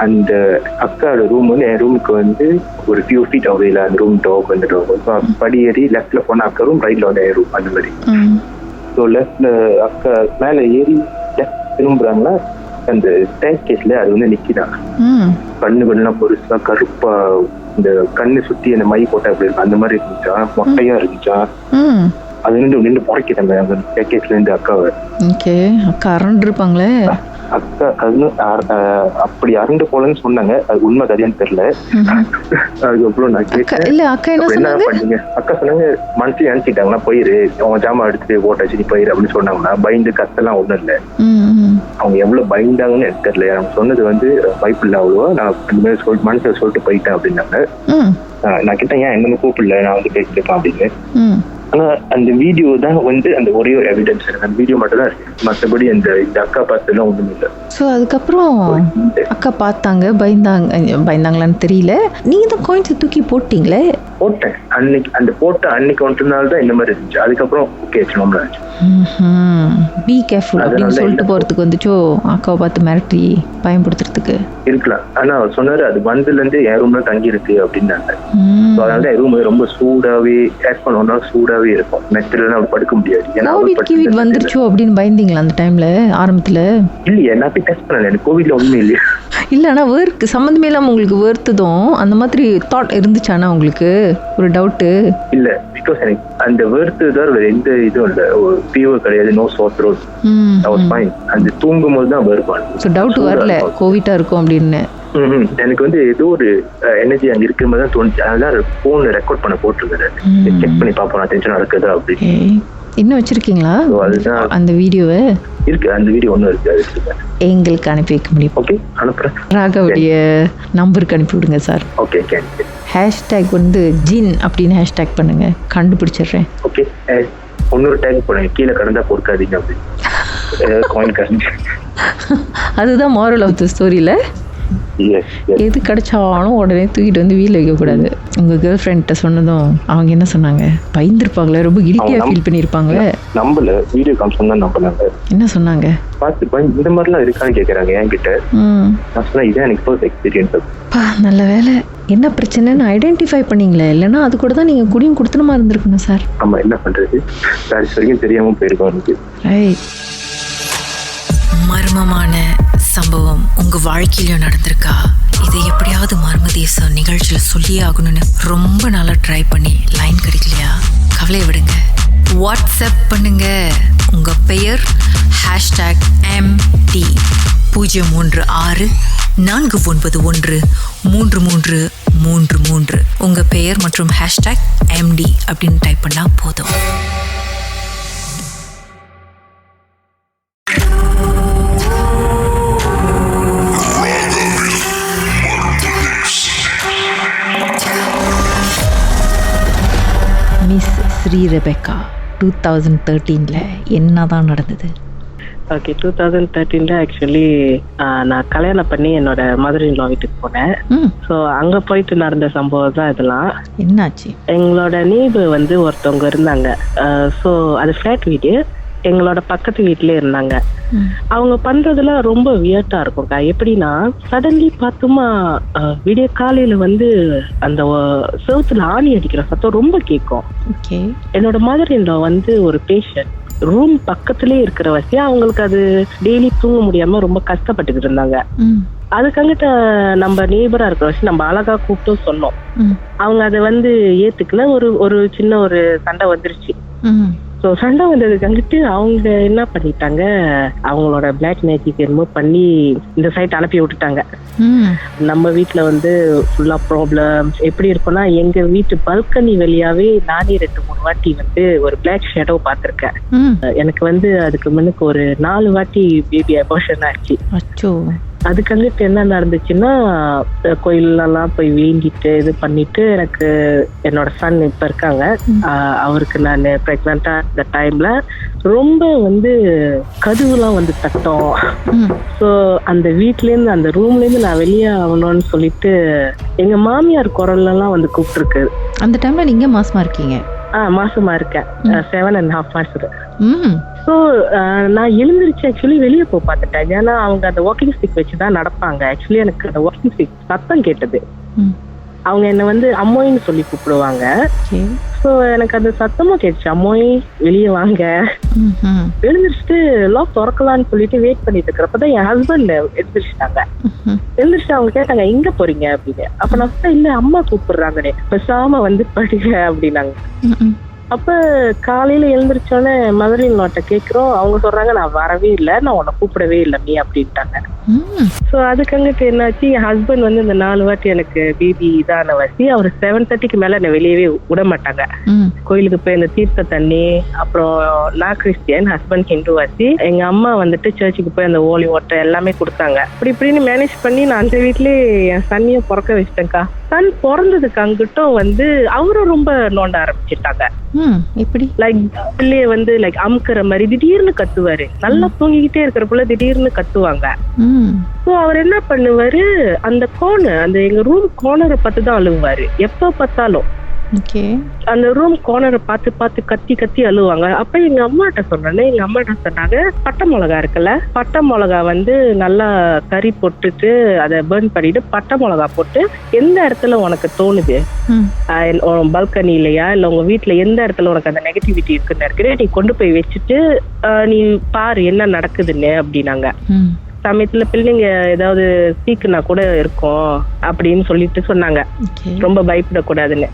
அந்த அக்காவோட ரூம் வந்து என் ரூமுக்கு வந்து ஒரு ஃபியூ ஃபீட் அவையில அந்த ரூம் டோப் வந்துட்டு ஸோ படி ஏறி லெஃப்ட்ல போனா அக்கா ரூம், ரைட்ல வந்து என் ரூம் அந்த மாதிரி. ஸோ லெஃப்ட்ல அக்கா மேல ஏறி லெஃப்ட் திரும்புறாங்களா, அந்த ஸ்டேர் கேஸ்ல அது வந்து நிக்கிறாங்க. கண்ணுகள்லாம் பெருசா கருப்பா, இந்த கண்ணு சுத்தி அந்த மை போட்டா அப்படி இருக்கு அந்த மாதிரி இருந்துச்சா, மொட்டையா இருந்துச்சா. அது நின்று புடைக்கிறாங்க அந்த ஸ்டேர் கேஸ்ல இருந்து அக்காவை. அக்கா அரண்டு இருப்பாங்களே. அக்கா அப்படி அரண்டு போலன்னு சொன்னாங்க. அது உண்மை கதையான்னு தெரியல. அதுக்கப்புறம் நான் கேட்டேன், என்ன பண்ணீங்க? அக்கா சொன்னாங்க, மனசு நினைச்சிட்டாங்களா, போயிரு அவங்க ஜாமான் எடுத்துட்டு ஓட்டாச்சு நீ போயிரு அப்படின்னு சொன்னாங்கன்னா. பயந்து கத்தெல்லாம் ஒண்ணும் இல்லை. அவங்க எவ்வளவு பயந்தாங்கன்னு எனக்கு தெரியல. அவங்க சொன்னது வந்து வாய்ப்பு இல்லை அவ்வளவா. நான் அந்த மாதிரி சொல்லிட்டு மனசுல சொல்லிட்டு போயிட்டேன் அப்படின்னாங்க. நான் கிட்ட ஏன் என்னன்னு கூப்பிடல, நான் வந்து பேசிட்டேன் அப்படின்னு. ஆனா அந்த வீடியோ தான் வந்து அந்த ஒரே ஒரு எவிடன்ஸ். அந்த வீடியோ மட்டும் தான் இருக்கு. மற்றபடி இந்த அக்கா பார்த்ததுலாம் ஒண்ணும் இல்லை. ஸோ அதுக்கப்புறம் அக்கா பார்த்தாங்க, பயந்தாங்களான்னு தெரியல. நீங்க தான் காயின்ஸை தூக்கி போட்டீங்களே? போட்டேன் அன்னைக்கு. அந்த போட்ட அன்னைக்கு ஒன்று நாள் தான் இந்த மாதிரி இருந்துச்சு. அதுக்கப்புறம் ஓகே நார்மலா இருந்துச்சு. பி கேர்ஃபுல் அப்படின்னு சொல்லிட்டு போறதுக்கு வந்துச்சோ அக்காவை பார்த்து மிரட்டி பயன்படுத்துறதுக்கு இருக்கலாம். ஆனா அவர் சொன்னாரு அது வந்ததுல இருந்து என் ரூம்ல தங்கி இருக்கு அப்படின்னாங்க. அதனால என் ரூம் ரொம்ப சூடாவே ஏர் பண்ணோம்னா சூடாவே இருக்கும். மெத்தில படுக்க முடியாது. ஏன்னா கோவிட் வந்துருச்சோ அப்படின்னு பயந்தீங்களா அந்த டைம்ல ஆரம்பத்துல? இல்லையா, நான் போய் டெஸ்ட் பண்ணல. எனக்கு கோவிட்ல ஒண்ணுமே இல்லையா. இல்ல ஆனா வேர்க்கு சம்மந்தமே இல்லாம உங்களுக்கு வேர்த்ததும் அந்த மாதிரி தாட் இருந்துச்சானா உங்களுக்கு ஒரு டவுட்? இல்ல, பிகாஸ் எனக்கு அந்த வேர்த்துதான் வேற எந்த இதுவும் இல்ல. ஒரு ஃபீவர் கிடையாது, no sore throat. I was fine. அந்த தூங்கும் போது தான் வேர்ப்பான். சோ டவுட் வரல கோவிட்டா இருக்கும் அப்படின்னு. எனக்கு வந்து ஏதோ ஒரு எனர்ஜி அங்க இருக்கிற மாதிரி தான் தோணுச்சு. அதனால போன்ல ரெக்கார்ட் பண்ண போட்டுருக்கேன். செக் பண்ணி பாப்போம் நான் டென்ஷன் நடக்குதா அப்படின்னு. இன்னும் வச்சிருக்கீங்களா அந்த வீடியோவை? இருக்கு, அந்த வீடியோ ஒன்றும் இருக்கு. எங்களுக்கு அனுப்பி வைக்க முடியும்? ஓகே, அனுப்புறேன். ராகவுடைய நம்பருக்கு அனுப்பி விடுங்க சார். ஓகே. ஹேஷ்டேக் வந்து ஜின் அப்படின்னு ஹேஷ்டேக் பண்ணுங்க, கண்டுபிடிச்சிடுறேன். ஓகே, இன்னொரு டேக் போடுங்க, கீழே கடந்தா பொறுக்காதீங்க அப்படின்னு. Coin currency. அதுதான் மாரல் ஆஃப் தி ஸ்டோரியில. எது கிடைச்சாலும் உடனே தூக்கிட்டு வந்து வீட்டில் வைக்கக்கூடாது. உங்க கேர்ள் ஃப்ரெண்ட்ட சொன்னதும் அவங்க என்ன சொன்னாங்க? பயந்துருப்பாங்களே, ரொம்ப கில்ட்டியா ஃபீல் பண்ணிருப்பாங்களே. நம்பல, வீடியோ கால் சொன்னா நம்பலாங்க. என்ன சொன்னாங்க? பார்த்து இந்த மாதிரிலாம் இருக்கான்னு கேட்கறாங்க என்கிட்ட. நான் சொன்னா இதான் எனக்கு ஃபர்ஸ்ட் எக்ஸ்பீரியன்ஸ். நல்ல வேலை என்ன பிரச்சனைன்னு ஐடென்டிஃபை பண்ணீங்களே, இல்லைன்னா அது கூட தான் நீங்க குடியும் கொடுத்தனமா இருந்திருக்கணும் சார். ஆமா, என்ன பண்றது, வரைக்கும் தெரியாம போயிருக்கோம் எனக்கு. ரைட். மர்மமான சம்பவம் உங்க வாழ்க்கையிலும் நடந்திருக்கா? இதை எப்படியாவது மர்ம தேசம் நிகழ்ச்சியில சொல்லியே ஆகணும்னு ரொம்ப நாளா ட்ரை பண்ணி லைன் கிடைக்கலையா? கவலையை விடுங்க, வாட்ஸ்அப் பண்ணுங்க. உங்க பெயர் #MD 036 491 3333. உங்க பெயர் மற்றும் #MD அப்படின்னு டைப் பண்ணா போதும். மிஸ் ஸ்ரீ ரெபெக்கா 2013ல என்னதான் நடந்தது? ஓகே, 2013ல ஆக்சுவலி நான் கல்யாணம் பண்ணி என்னோட மதர் இன் லா வீட்டுக்கு போனேன். ஸோ அங்கே போயிட்டு நடந்த சம்பவம் தான் இதெல்லாம். என்னாச்சு? எங்களோட நெய்பர் வந்து ஒருத்தவங்க இருந்தாங்க. ஸோ அது ஃப்ளாட் வீடு, எங்களோட பக்கத்து வீட்டிலே இருந்தாங்க. அவங்க பண்றதுல ரொம்ப வியர்ட்டா இருக்கும்க்கா. எப்படின்னா சடன்லி பார்த்துமா விடிய காலையில வந்து அந்த செவுத்துல ஆணி அடிக்கிற சத்தம் ரொம்ப கேட்கும். என்னோட மதர் இன் லா வந்து ஒரு பேஷண்ட், ரூம் பக்கத்துலயே இருக்கிற வசதியா அவங்களுக்கு அது டெய்லி தூங்க முடியாம ரொம்ப கஷ்டப்பட்டுக்கிட்டு இருந்தாங்க. அதுக்காங்கிட்ட நம்ம நெய்பரா இருக்கிற வச்சு நம்ம அழகா கூப்பிட்டு சொன்னோம். அவங்க அதை வந்து ஏத்துக்கல. ஒரு சின்ன ஒரு சண்டை வந்துருச்சு. ஸோ சண்டை வந்ததுக்காங்கிட்டு அவங்க என்ன பண்ணிட்டாங்க, அவங்களோட பிளாக் மேஜிக் ரிமூவ் பண்ணி இந்த சைட் அனுப்பி விட்டுட்டாங்க. நம்ம வீட்டுல வந்து ஃபுல்லா ப்ராப்ளம் எப்படி இருக்கும்னா, எங்க வீட்டு பல்கனி வழியாவே நானே 2-3 வாட்டி வந்து ஒரு பிளாக் ஷேடோ பார்த்திருக்கேன். எனக்கு வந்து அதுக்கு முன்னுக்கு ஒரு 4 வாட்டி பேபி அபார்ஷன் ஆச்சு. அதுக்கு என்ன நடந்துச்சுன்னா, கோயிலெல்லாம் போய் வேண்டிட்டு இது பண்ணிட்டு, எனக்கு என்னோட சன் இப்ப இருக்காங்க, அவருக்கு நான் பிரெக்னண்டா இந்த டைம்ல ரொம்ப வந்து கதவுலாம் வந்து தட்டும். ஸோ அந்த வீட்ல இருந்து அந்த ரூம்ல இருந்து நான் வெளியே ஆகணும்னு சொல்லிட்டு எங்க மாமியார் குரல்லாம் வந்து கூப்பிட்டுருக்கு. அந்த டைம்ல நீங்க மாசமா இருக்கீங்க? மாசமா இருக்கேன், 7.5 months. ஸோ நான் எழுந்திருச்சு ஆக்சுவலி வெளியே போய் பார்த்துட்டேன். ஏன்னா அவங்க அந்த வாக்கிங் ஸ்டிக் வச்சுதான் நடப்பாங்க. ஆக்சுவலி எனக்கு அந்த வாக்கிங் ஸ்டிக் சத்தம் கேட்டது. அவங்க என்ன வந்து அம்மோயின்னு சொல்லி கூப்பிடுவாங்க. ஸோ எனக்கு அந்த சத்தமும் கேட்டுச்சு, அம்மோய் வெளியே வாங்க. எழுந்திரிச்சிட்டு லாக் திறக்கலான்னு சொல்லிட்டு வெயிட் பண்ணிட்டு இருக்கிறப்பதான் என் ஹஸ்பண்ட் எழுந்திரிச்சிட்டாங்க. எழுந்திரிச்சிட்டு அவங்க கேட்டாங்க எங்க போறீங்க அப்படின்னு. அப்ப நான் இல்ல அம்மா கூப்பிடுறாங்கன்னே, பேசாம வந்து படிங்க அப்படின்னாங்க. அப்ப காலையில எழுந்திரிச்சோன்னே மதர் இன் லாட்ட கேக்குறோம். அவங்க சொல்றாங்க நான் வரவே இல்லை, நான் உன்னை கூப்பிடவே இல்லை நீ அப்படின்ட்டாங்க. ஸோ அதுக்கு என்னாச்சு, என் ஹஸ்பண்ட் வந்து இந்த 4 வாட்டி எனக்கு பேபி இதான வாசி அவர் 7:30 மேல என்னை வெளியவே விட மாட்டாங்க. கோயிலுக்கு போய் இந்த தீர்த்த தண்ணி, அப்புறம் நான் கிறிஸ்டியன், ஹஸ்பண்ட் ஹிந்து வாசி, எங்க அம்மா வந்துட்டு சர்ச்சுக்கு போய் அந்த ஓலி வாட்டர் எல்லாமே கொடுத்தாங்க. அப்படி இப்படின்னு மேனேஜ் பண்ணி நான் அந்த வீட்லயே என் சன்னிய பிறக்க வச்சிட்டேன்க்கா. சன் பிறந்ததுக்கு அங்கிட்டும் வந்து அவரும் ரொம்ப நோண்ட ஆரம்பிச்சுட்டாங்க. எப்படி லைக் பிள்ளைய வந்து லைக் அமுக்குற மாதிரி திடீர்னு கத்துவாரு. நல்லா தூங்கிக்கிட்டே இருக்கிற திடீர்னு கத்துவாங்க. ஸோ அவர் என்ன பண்ணுவாரு, அந்த கோர்னர், அந்த எங்க ரூம் கோர்னரை பார்த்து தான் அழுவாரு எப்ப பார்த்தாலும். அந்த ரூம் கோர்னரை பார்த்து பார்த்து கத்தி கத்தி அழுவாங்க. அப்ப எங்க அம்மாட்ட சொன்னேன். எங்க அம்மாட்ட சொன்னாங்க, பட்டை மிளகா இருக்குல்ல, பட்டை மிளகா வந்து நல்லா கறி போட்டுட்டு அதை பர்ன் பண்ணிட்டு பட்டை மிளகா போட்டு எந்த இடத்துல உனக்கு தோணுது, பால்கனிலையா இல்ல உங்க வீட்டுல எந்த இடத்துல உனக்கு அந்த நெகட்டிவிட்டி இருக்குன்னு இருக்கிற நீ கொண்டு போய் வச்சுட்டு நீ பாரு என்ன நடக்குதுன்னு அப்படின்னாங்க. சமயத்துல பிள்ளைங்க ஏதாவது சீக்குனா கூட இருக்கும் அப்படின்னு சொல்லிட்டு சொன்னாங்க, ரொம்ப பயப்படக்கூடாதுன்னு.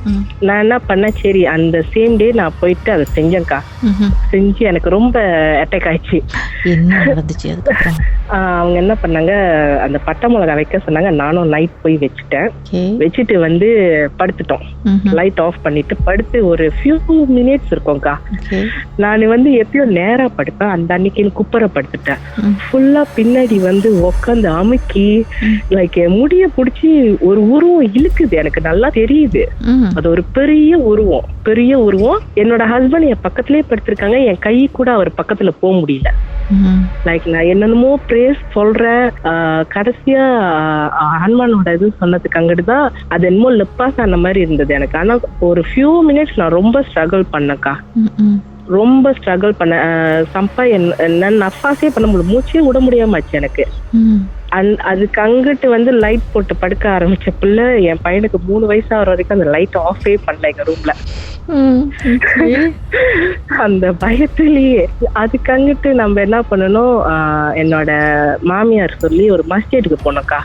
நான் என்ன பண்ணேன், சரி அந்த சேம் டே நான் போயிட்டு அதை செஞ்சேன்க்கா. செஞ்சு எனக்கு ரொம்ப அட்டாக் ஆயிடுச்சு. அவங்க என்ன பண்ணாங்க, அந்த பட்டை மிளகா வைக்க சொன்னாங்க. நானும் நைட் போய் வச்சுட்டேன். வச்சுட்டு வந்து படுத்துட்டோம். லைட் ஆஃப் பண்ணிட்டு படுத்து ஒரு ஃபியூ மினிட்ஸ் இருக்கும்க்கா. நான் வந்து எப்பயும் நேரா படுப்பேன், அந்த அன்னைக்கு குப்பரை படுத்துட்டேன். ஃபுல்லா பின்னாடி வந்து உக்காந்து அமுக்கி லைக் முடிய புடிச்சு ஒரு உருவம் இழுக்குது. எனக்கு நல்லா தெரியுது அது ஒரு பெரிய உருவம். என்னோட ஹஸ்பண்ட் என் பக்கத்திலே படுத்திருக்காங்க. என் கை கூட அவர் பக்கத்துல போக முடியல. லைக் நான் என்னென்னமோ பிரேஸ் சொல்றேன். கடைசியா ஹனுமானோட இது சொன்னதுக்கு அங்கிட்டுதான் அது என்னமோ லெப்பாஸ் ஆன மாதிரி இருந்தது எனக்கு. ஆனா ஒரு ஃபியூ மினிட்ஸ் நான் ரொம்ப ஸ்ட்ரகிள் பண்ணக்கா, ரொம்ப ஸ்ட்ரகிள் பண்ண. சம்பா என்ன நஃபாஸே பண்ண முடியும், மூச்சே விட முடியாமச்சு எனக்கு. அதுக்கு அங்கிட்டு வந்து லைட் போட்டு படுக்க ஆரம்பிச்ச பிள்ளை என் பையனுக்கு 3 வயசு ஆகிற வரைக்கும் அந்த லைட் ஆஃபே பண்ணல எங்க ரூம்ல. அந்த பயத்திலேயே அதுக்கு அங்கிட்டு நம்ம என்ன பண்ணணும், என்னோட மாமியார் சொல்லி ஒரு மஸ்ஜிதுக்கு போனோம்க்கா.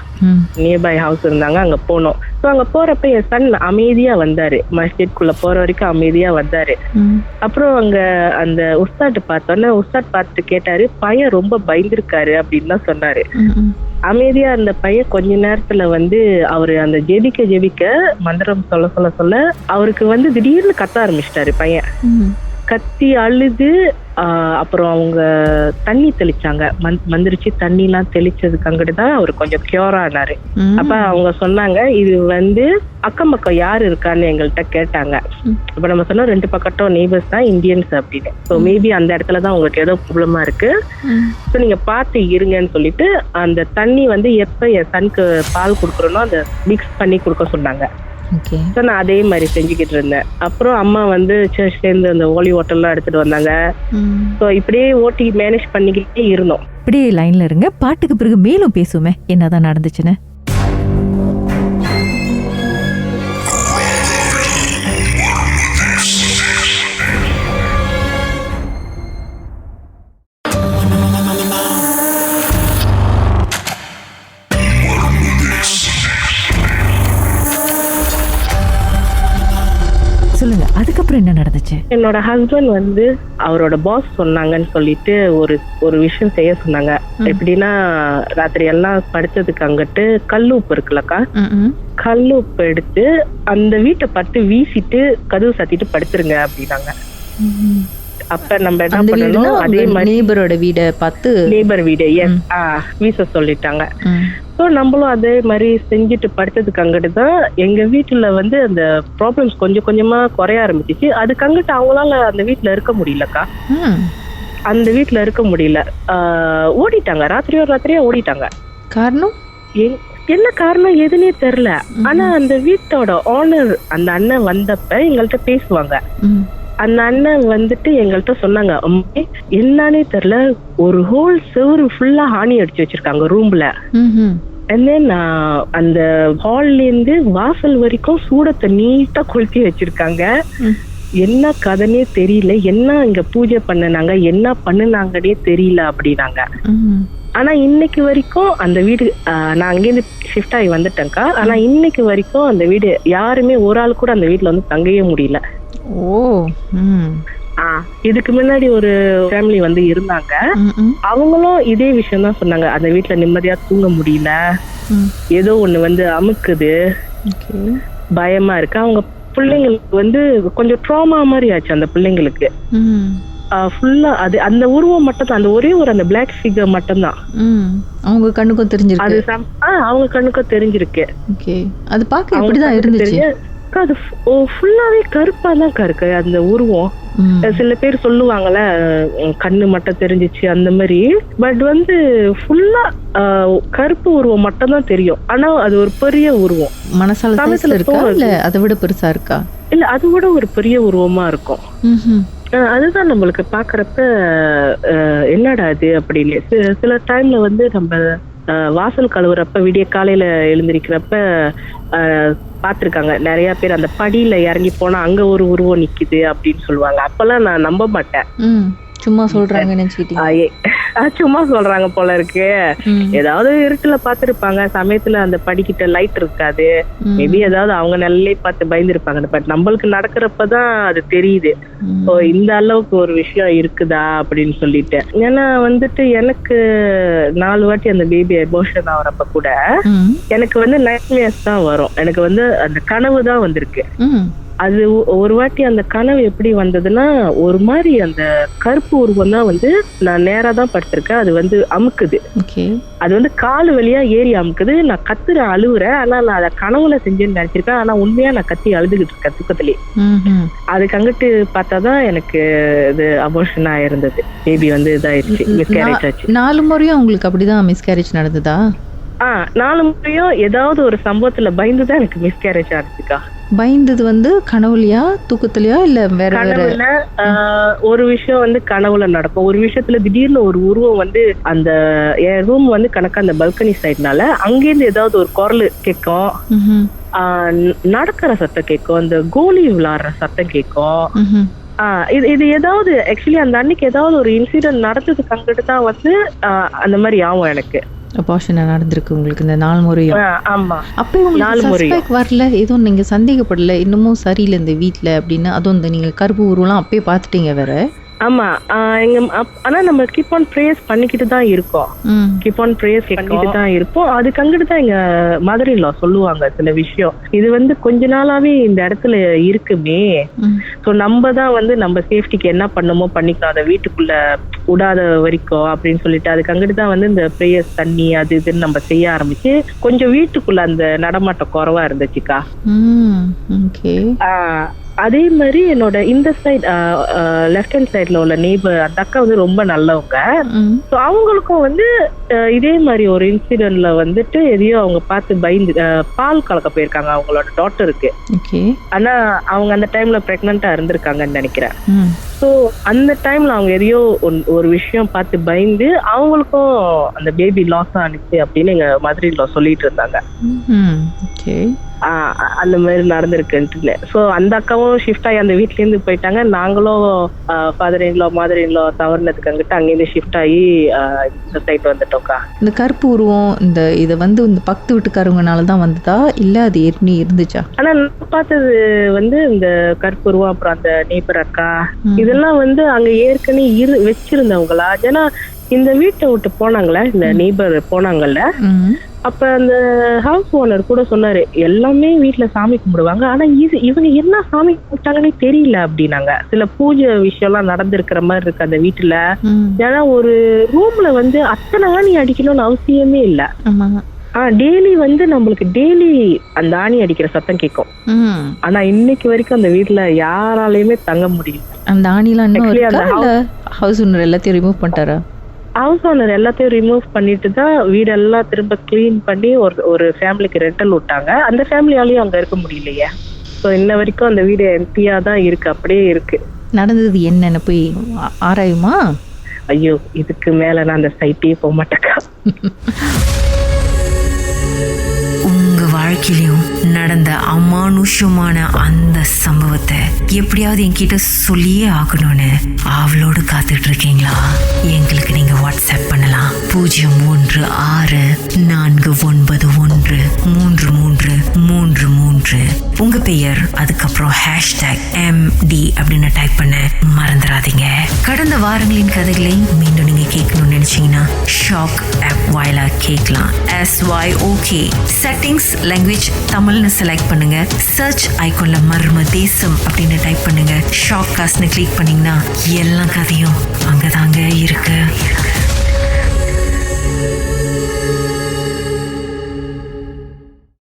நியர்பை ஹவுஸ் இருந்தாங்க, அங்க போனோம். ஸோ அங்க போறப்ப என் சன் அமைதியா வந்தாரு, மஸ்ஜித்குள்ள போற வரைக்கும் அமைதியா வந்தாரு. அப்புறம் அங்க அந்த உஸ்தாட் பார்த்தோன்னே உஸ்தாட் பார்த்துட்டு கேட்டாரு, பையன் ரொம்ப பயந்துருக்காரு அப்படின்னு தான் சொன்னாரு. அமைதியா அந்த பையன் கொஞ்ச நேரத்துல வந்து அவரு அந்த ஜெபிக்க மந்திரம் சொல்ல அவருக்கு வந்து திடீர்னு கத்த ஆரம்பிச்சிட்டாரு பையன். கத்தி அழுது அப்புறம் அவங்க தண்ணி தெளிச்சாங்க, மந்திரிச்சு தண்ணி எல்லாம் தெளிச்சதுக்கு அங்கிட்டுதான் அவர் கொஞ்சம் கியூர் ஆனாரு. அப்ப அவங்க சொன்னாங்க, இது வந்து அக்கம் பக்கம் யாரு இருக்கான்னு எங்கள்கிட்ட கேட்டாங்க. அப்ப நம்ம சொன்னோம் 2 பக்கட்டும் நெய்பர்ஸ் தான் இந்தியன்ஸ் அப்படின்னு. ஸோ மேபி அந்த இடத்துலதான் உங்களுக்கு ஏதோ ப்ராப்ளமா இருக்கு, ஸோ நீங்க பார்த்து இருங்கன்னு சொல்லிட்டு அந்த தண்ணி வந்து எப்ப என் சனுக்கு பால் கொடுக்குறோனோ அதை மிக்ஸ் பண்ணி கொடுக்க சொன்னாங்க. நான் அதே மாதிரி செஞ்சுக்கிட்டு இருந்தேன். அப்புறம் அம்மா வந்து சர்ச்ல இருந்து அந்த ஓலி வாட்டர்லாம் எடுத்துட்டு வந்தாங்க. ஸோ இப்படியே ஓட்டி மேனேஜ் பண்ணிக்கிட்டே இருந்தோம். இப்படியே லைன்ல இருங்க, பாட்டுக்கு பிறகு மேலும் பேசுவோமே என்னதான் நடந்துச்சுன்னு. சொல்லுங்க, அதுக்கப்புறம் என்ன நடந்துச்சு? என்னோட ஹஸ்பண்ட் வந்து அவரோட பாஸ் சொன்னாங்கன்னு சொல்லிட்டு ஒரு விஷயம் செய்ய சொன்னாங்க. எப்படின்னா ராத்திரி எல்லாம் படுத்ததுக்கு அங்கிட்டு கல்லுப்பு இருக்குல்லக்கா, கல்லுப்பு எடுத்து அந்த வீட்டை பார்த்து வீசிட்டு கதவு சாத்திட்டு படுத்துருங்க அப்படின்னாங்க. அப்ப நம்ம என்ன பண்ணணும், அதே மாதிரி நெய்பரோட வீட பார்த்து நெய்பர் வீடு வீச சொல்லிட்டாங்க. ஸோ நம்மளும் அதே மாதிரி செஞ்சுட்டு படுத்ததுக்கு அங்கிட்டு தான் எங்க வீட்டுல வந்து அந்த ப்ராப்ளம்ஸ் கொஞ்சம் கொஞ்சமா குறைய ஆரம்பிச்சிச்சு. அதுக்கு அங்கிட்டு அவங்களால அந்த வீட்டுல இருக்க முடியலக்கா. அந்த வீட்டுல இருக்க முடியல, ஓடிட்டாங்க. ராத்திரியா ஓடிட்டாங்க. காரணம் என்ன காரணம் எதுனே தெரியல. ஆனா அந்த வீட்டோட ஓனர் அந்த அண்ணன் வந்தப்ப எங்கள்கிட்ட பேசுவாங்க. அந்த அண்ணன் வந்துட்டு எங்கள்கிட்ட சொன்னாங்க, என்னன்னே தெரியல, ஒரு ஹோல் செவரு ஃபுல்லா ஆணி அடிச்சு வச்சிருக்காங்க ரூம்ல. அந்த ஹால்ல இருந்து வாசல் வரைக்கும் சூடத்தை நீட்டா கொளுத்தி வச்சிருக்காங்க. என்ன கதைனே தெரியல, என்ன இங்க பூஜை பண்ணனாங்க, என்ன பண்ணுனாங்கன்னே தெரியல அப்படின்னாங்க. ஆனா இன்னைக்கு வரைக்கும் அந்த வீடு, நான் அங்கேருந்து ஷிஃப்ட் ஆகி வந்துட்டேன்க்கா. ஆனா இன்னைக்கு வரைக்கும் அந்த வீடு யாருமே ஒரு ஆள் கூட அந்த வீட்டுல வந்து தங்கவே முடியல. இதுக்கு முன்னாடி ஒரு ஃபேமிலி வந்து இருந்தாங்க. அவங்களும் இதே விஷயம் தான் சொன்னாங்க. அந்த வீட்டுல நிம்மதியா தூங்க முடியல, ஏதோ ஒண்ணு வந்து அமுக்குது, பயமா இருக்கு. அவங்க பிள்ளைங்களுக்கு வந்து கொஞ்சம் ட்ராமா மாதிரி ஆச்சு. அந்த பிள்ளைங்களுக்கு ஃபுல்லா அது அந்த உருவம் மட்டும் தான், அந்த ஒரே ஒரு அந்த பிளாக் ஃபிகர் மட்டும் தான் அவங்க கண்ணுக்கும் தெரிஞ்சிருக்கு. அது அவங்க கண்ணுக்கும் தெரிஞ்சிருக்கு. அது பார்க்க எப்படிதான் இருந்துச்சு? அது ஃபுல்லாவே கருப்பா தான் இருக்கு அந்த உருவம். சில பேர் சொல்லுவாங்கல்ல கண்ணு மட்டும் தெரிஞ்சிச்சு அந்த மாதிரி. பட் வந்து ஃபுல்லா கருப்பு உருவம் மட்டும் தான் தெரியும். ஆனா அது ஒரு பெரிய உருவம். மனசால அதை விட பெருசா இருக்கா? இல்ல, அதை விட ஒரு பெரிய உருவமா இருக்கும். அதுதான் நம்மளுக்கு பாக்குறப்ப என்னடா அது அப்படின்னு. சில டைம்ல வந்து நம்ம வாசல் கழுவுறப்ப விடிய காலையில எழுந்திருக்கிறப்ப பாத்திருக்காங்க நிறைய பேர், அந்த படியில இறங்கி போனா அங்க ஒரு உருவம் நிக்குது அப்படின்னு சொல்லுவாங்க. அப்பெல்லாம் நான் நம்ப மாட்டேன். சும்மா சொல்றாங்க சும்மா சொல்றாங்க போல இருக்கு. ஏதாவது இருட்டுல பாத்துருப்பாங்க, சமயத்துல அந்த படிக்கிட்ட லைட் இருக்காது, மேபி ஏதாவது அவங்க நல்லே பார்த்து பயந்துருப்பாங்க. பட் நம்மளுக்கு நடக்கிறப்பதான் அது தெரியுது, இந்த அளவுக்கு ஒரு விஷயம் இருக்குதா அப்படின்னு சொல்லிட்டு. ஏன்னா வந்துட்டு எனக்கு 4 வாட்டி அந்த பேபி அபார்ஷன் ஆகிறப்ப கூட எனக்கு வந்து நைட்மேர்ஸ் தான் வரும். எனக்கு வந்து அந்த கனவு தான் வந்திருக்கு. அது ஒரு வாட்டி அந்த கனவு எப்படி வந்ததுன்னா, ஒரு மாதிரி அந்த கருப்பு உருவம் தான் வந்து, நான் நேரா தான் படுத்திருக்கேன், அது வந்து அமுக்குது. அது வந்து காலு வழியா ஏறி அமுக்குது. நான் கத்துறேன், அழுவுறேன். ஆனா நான் அதை கனவுல செஞ்சேன்னு நினைச்சிருக்கேன். ஆனா உண்மையா நான் கத்தி அழுதுகிட்டு இருக்கேன் தூக்கத்திலே. அதுக்கு அங்கிட்டு பார்த்தாதான் எனக்கு இது அபார்ஷனா இருந்தது. பேபி வந்து இதாயிருச்சு, மிஸ்கேரேஜ் ஆச்சு. 4 முறையும் உங்களுக்கு அப்படிதான் மிஸ்கேரேஜ் நடந்ததா? 4 முறையும் ஏதாவது ஒரு சம்பவத்துல பயந்துதான் எனக்கு மிஸ்கேரேஜ் ஆச்சுக்கா. பயந்தது வந்து கனவுலையா தூக்கத்திலயா இல்ல வேற கனவுல? ஒரு விஷயம் வந்து கனவுல நடக்கும். ஒரு விஷயத்துல திடீர்னு ஒரு உருவம் வந்து அந்த என் ரூம் வந்து கணக்கா அந்த பல்கனி சைட்னால அங்கேருந்து ஏதாவது ஒரு குரல் கேட்கும், நடக்கிற சத்தம் கேட்கும், இந்த கோலி விளையாடுற சத்தம் கேட்கும். இது ஏதாவது ஆக்சுவலி அந்த அன்னைக்கு ஏதாவது ஒரு இன்சிடென்ட் நடந்ததுக்கு அங்கிட்டு தான் வந்து அந்த மாதிரி ஆகும் எனக்கு. அபார்ஷன் நடந்திருக்கு உங்களுக்கு இந்த 4 முறையும்? ஆமா. அப்போ உங்களுக்கு சஸ்பெக்ட் வரல, எதுவும் நீங்க சந்தேகப்படல இன்னமும் சரியில்லை இந்த வீட்டுல அப்படின்னு? அதுவும் இந்த நீங்க கருப்பு உருவெல்லாம் அப்பயே பாத்துட்டீங்க வேற? ஆமா. ஆனா நம்ம கீப் ஆன் ப்ரேயர்ஸ் பண்ணிக்கிட்டு தான் இருக்கோம். கீப் ஆன் ப்ரேயர்ஸ் பண்ணிக்கிட்டு தான் இருப்போம். அதுக்கு அங்கிட்டு தான் எங்க மதர் இன் லா சொல்லுவாங்க சில விஷயம். இது வந்து கொஞ்ச நாளாவே இந்த இடத்துல இருக்குமே, சோ நம்ம தான் வந்து நம்ம சேஃப்டிக்கு என்ன பண்ணுமோ பண்ணிக்கலாம், அதை வீட்டுக்குள்ள விடாத வரைக்கும் அப்படின்னு சொல்லிட்டு அதுக்கு அங்கிட்டு தான் வந்து இந்த ப்ரேயர்ஸ் தண்ணி அது இதுன்னு நம்ம செய்ய ஆரம்பிச்சு கொஞ்சம் வீட்டுக்குள்ள அந்த நடமாட்டம் குறைவா இருந்துச்சுக்கா. அதே மாதிரி என்னோட இந்த சைட் லெஃப்ட் ஹேண்ட் சைட்ல உள்ள நெய்பர் அந்த அக்கா வந்து ரொம்ப நல்லவங்க. ஸோ அவங்களுக்கும் வந்து இதே மாதிரி ஒரு இன்சிடென்ட்ல வந்துட்டு எதையோ அவங்க பார்த்து பயந்து பால் கலக்க போயிருக்காங்க அவங்களோட டாட்டருக்கு. ஆனா அவங்க அந்த டைம்ல பிரெக்னண்டா இருந்திருக்காங்கன்னு நினைக்கிறேன். ஸோ அந்த டைம்ல அவங்க எதையோ ஒரு விஷயம் பார்த்து பயந்து அவங்களுக்கும் அந்த பேபி லாஸ் ஆனிச்சு அப்படின்னு எங்க மதர் இன் லா சொல்லிட்டு இருந்தாங்க. அந்த மாதிரி நடந்திருக்குன்ட்டு. ஸோ அந்த அக்காவும் ஷிஃப்ட் ஆகி அந்த வீட்ல இருந்து போயிட்டாங்க. நாங்களும் father in law mother in லா தவறுனதுக்கு அங்கிட்டு அங்கேருந்து ஷிஃப்ட் ஆகி இந்த சைட் வந்துட்டோம்க்கா. இந்த கருப்பு உருவம் இதை வந்து இந்த பக்கத்து வீட்டுக்காரங்கனாலதான் வந்ததா இல்ல அது ஏற்கனவே இருந்துச்சா? ஆனா நான் பார்த்தது வந்து இந்த கருப்பு உருவம் அப்புறம் அந்த நெய்பர் அக்கா இதெல்லாம் வந்து அங்க ஏற்கனவே வச்சிருந்தவங்களா. ஏன்னா இந்த வீட்டை விட்டு போனாங்களே, இந்த நெய்பர் போனாங்கல்ல, அப்ப அந்த ஹவுஸ் ஓனர் கூட சொன்னாரு, எல்லாமே வீட்டுல சாமி கும்பிடுவாங்க, ஆனா இவங்க என்ன சாமி கும்பிட்டாங்கன்னே தெரியல அப்படின்னாங்க. சில பூஜை விஷயம் எல்லாம் நடந்திருக்கிற மாதிரி இருக்கு அந்த வீட்டுல. ஏன்னா ஒரு ரூம்ல வந்து அத்தனை ஆணி அடிக்கணும்னு அவசியமே இல்ல. டெய்லி வந்து நம்மளுக்கு டெய்லி அந்த ஆணி அடிக்கிற சத்தம் கேட்கும். ஆனா இன்னைக்கு வரைக்கும் அந்த வீட்டுல யாராலையுமே தங்க முடியும். அந்த ஆணிலாம் ஹவுஸ் ஓனர் எல்லாத்தையும் ரிமூவ் பண்ணிட்டாரா? ஹவுஸ் ஓனர் எல்லாத்தையும் ரிமூவ் பண்ணிட்டு தான் வீடெல்லாம் திரும்ப கிளீன் பண்ணி ஒரு ஃபேமிலிக்கு ரெண்டல் விட்டாங்க. அந்த ஃபேமிலியாலையும் அங்க இருக்க முடியலையே. ஸோ இன்ன வரைக்கும் அந்த வீடு எம்டியா தான் இருக்கு, அப்படியே இருக்கு. நடந்தது என்னன்னு போய் ஆராயுமா? ஐயோ, இதுக்கு மேல நான் அந்த சைட்டே போக மாட்டேக்கா. உங்க வாழ்க்கையிலும் நடந்த அமானுஷமான அந்த சம்பவத்தை எப்படியாவது என்கிட்ட சொல்லியே ஆகணும்னு அவளோடு காத்துட்டு இருக்கீங்களா? எங்களுக்கு நீங்க வாட்ஸ்அப் பண்ணலாம் 03649133333. உங்க பெயர் அதுக்கப்புறம் #MD அப்படின்னு டைப் பண்ண மறந்துடாதீங்க. கடந்த வாரங்களின் கதைகளை மீண்டும் நீங்க கேட்கணும்னு நினைச்சீங்கன்னா ஷாக் ஆப் வாயிலா கேட்கலாம். SYOK செட்டிங்ஸ் லாங்குவேஜ் தமிழ்னு செலக்ட் பண்ணுங்க. சர்ச் ஐகான்ல மர்ம தேசம் அப்படின்னு டைப் பண்ணுங்க. ஷாக் காஸ்ட்னு கிளிக் பண்ணீங்கன்னா எல்லா கதையும்